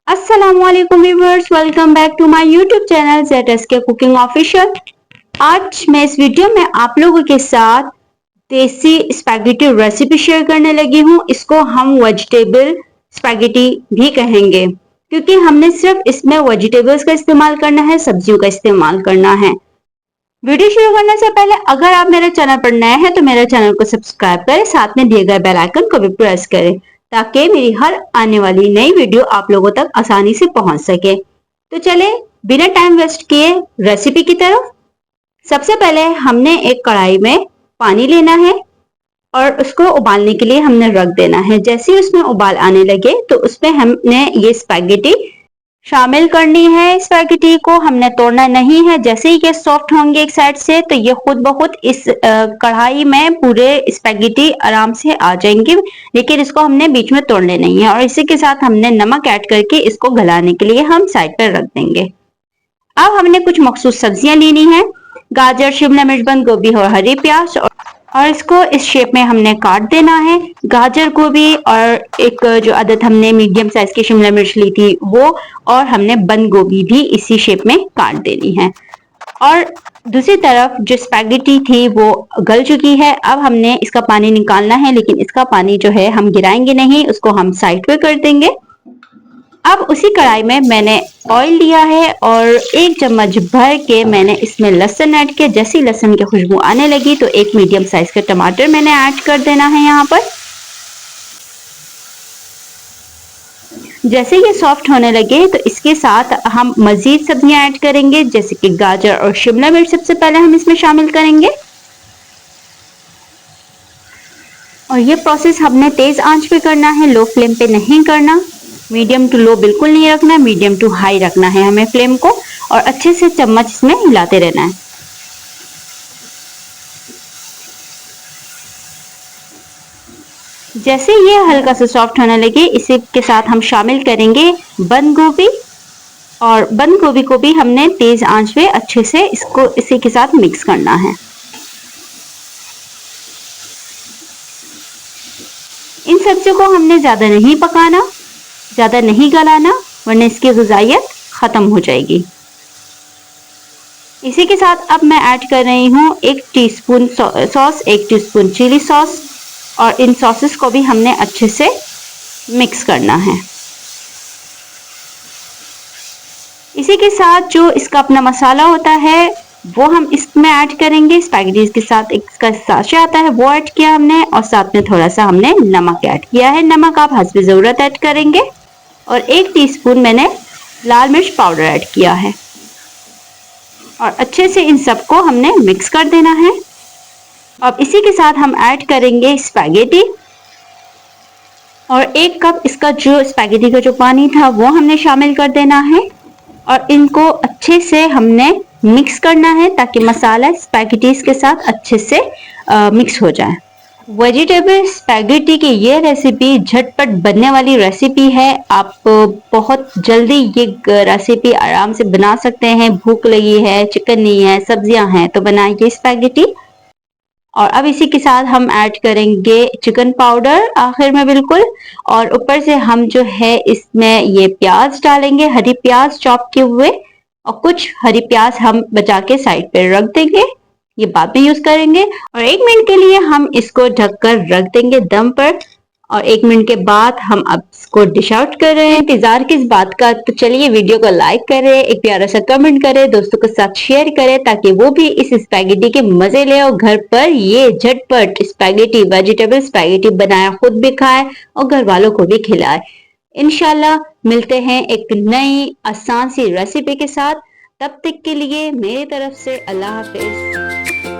अस्सलामुअलैकुम viewers, welcome back to my YouTube channel ZSK cooking official. आज मैं इस वीडियो में आप लोगों के साथ देसी स्पैगेटी रेसिपी शेयर करने लगी हूँ। इसको हम वेजिटेबल स्पैगेटी भी कहेंगे क्योंकि हमने सिर्फ इसमें वेजिटेबल्स का इस्तेमाल करना है, सब्जियों का इस्तेमाल करना है। वीडियो शुरू करने से पहले अगर आप मेरे चैनल पर नए हैं तो मेरे चैनल को सब्सक्राइब करें, साथ में दिए गए बेल आइकन को भी प्रेस करें ताकि मेरी हर आने वाली नई वीडियो आप लोगों तक आसानी से पहुंच सके। तो चले बिना टाइम वेस्ट किए रेसिपी की तरफ। सबसे पहले हमने एक कढ़ाई में पानी लेना है और उसको उबालने के लिए हमने रख देना है। जैसे ही उसमें उबाल आने लगे तो उसमें हमने ये स्पैगेटी शामिल करनी है। स्पैगेटी को हमने तोड़ना नहीं है। जैसे ही ये सॉफ्ट होंगे एक साइड से तो ये खुद ब खुद इस कढ़ाई में पूरे स्पैगेटी आराम से आ जाएंगे, लेकिन इसको हमने बीच में तोड़ने नहीं है। और इसी के साथ हमने नमक ऐड करके इसको गलाने के लिए हम साइड पर रख देंगे। अब हमने कुछ मखसूस सब्जियां लेनी है, गाजर, शिमला मिर्च, बंद गोभी और हरी प्याज, और इसको इस शेप में हमने काट देना है। गाजर को भी, और एक जो अदद हमने मीडियम साइज की शिमला मिर्च ली थी वो, और हमने बंद गोभी भी इसी शेप में काट देनी है। और दूसरी तरफ जो स्पैगेटी थी वो गल चुकी है। अब हमने इसका पानी निकालना है, लेकिन इसका पानी जो है हम गिराएंगे नहीं, उसको हम साइड पे कर देंगे। अब उसी कढ़ाई में मैंने ऑयल लिया है और 1 चम्मच भर के मैंने इसमें लहसुन ऐड किया। जैसे लहसुन की खुशबू आने लगी तो एक मीडियम साइज का टमाटर मैंने ऐड कर देना है यहाँ पर। जैसे ये सॉफ्ट होने लगे तो इसके साथ हम मजीद सब्जियां ऐड करेंगे, जैसे कि गाजर और शिमला मिर्च सबसे पहले हम इसमें शामिल करेंगे। और ये प्रोसेस हमने तेज आंच पे करना है, लो फ्लेम पे नहीं करना। मीडियम टू लो बिल्कुल नहीं रखना, मीडियम टू हाई रखना है हमें फ्लेम को, और अच्छे से चम्मच इसमें हिलाते रहना है। जैसे ये हल्का सा सॉफ्ट होने लगे इसी के साथ हम शामिल करेंगे बंद गोभी, और बंद गोभी को भी हमने तेज आंच पे अच्छे से इसको इसी के साथ मिक्स करना है। इन सब्जियों को हमने ज्यादा नहीं पकाना, ज्यादा नहीं गलाना, वरना इसकी ग़िज़ाइयत खत्म हो जाएगी। इसी के साथ अब मैं ऐड कर रही हूँ 1 teaspoon sauce, 1 teaspoon chilli sauce, और इन सॉसेस को भी हमने अच्छे से मिक्स करना है। इसी के साथ जो इसका अपना मसाला होता है वो हम इसमें ऐड करेंगे। स्पैगेटी के साथ इसका साशे आता है वो ऐड किया हमने, और साथ में थोड़ा सा हमने नमक ऐड किया है। नमक आप हस्ब ज़रूरत ऐड करेंगे। और 1 टीस्पून मैंने लाल मिर्च पाउडर ऐड किया है, और अच्छे से इन सबको हमने मिक्स कर देना है। अब इसी के साथ हम ऐड करेंगे स्पैगेटी, और 1 कप इसका जो स्पैगेटी का जो पानी था वो हमने शामिल कर देना है, और इनको अच्छे से हमने मिक्स करना है ताकि मसाला स्पैगेटीज के साथ अच्छे से मिक्स हो जाए। वेजिटेबल स्पैगेटी की ये रेसिपी झटपट बनने वाली रेसिपी है। आप बहुत जल्दी ये रेसिपी आराम से बना सकते हैं। भूख लगी है, चिकन नहीं है, सब्जियां हैं तो बनाइए स्पैगेटी। और अब इसी के साथ हम ऐड करेंगे चिकन पाउडर आखिर में बिल्कुल, और ऊपर से हम जो है इसमें ये प्याज डालेंगे, हरी प्याज चॉप किए हुए, और कुछ हरी प्याज हम बचा के साइड पे रख देंगे, ये बाद में यूज करेंगे। और 1 मिनट के लिए हम इसको ढककर रख देंगे दम पर, और 1 मिनट के बाद हम अब इसको डिश आउट कर रहे हैं। इंतजार किस बात का, तो चलिए वीडियो को लाइक करें, एक प्यारा सा कमेंट करें, दोस्तों के साथ शेयर करें ताकि वो भी इस स्पैगेटी के मजे ले और घर पर ये झटपट स्पैगेटी, वेजिटेबल स्पैगेटी बनाया खुद भी खाए और घर वालों को भी खिलाए। इंशाल्लाह मिलते हैं एक नई आसान सी रेसिपी के साथ। तब तक के लिए मेरी तरफ से अल्लाह हाफिज।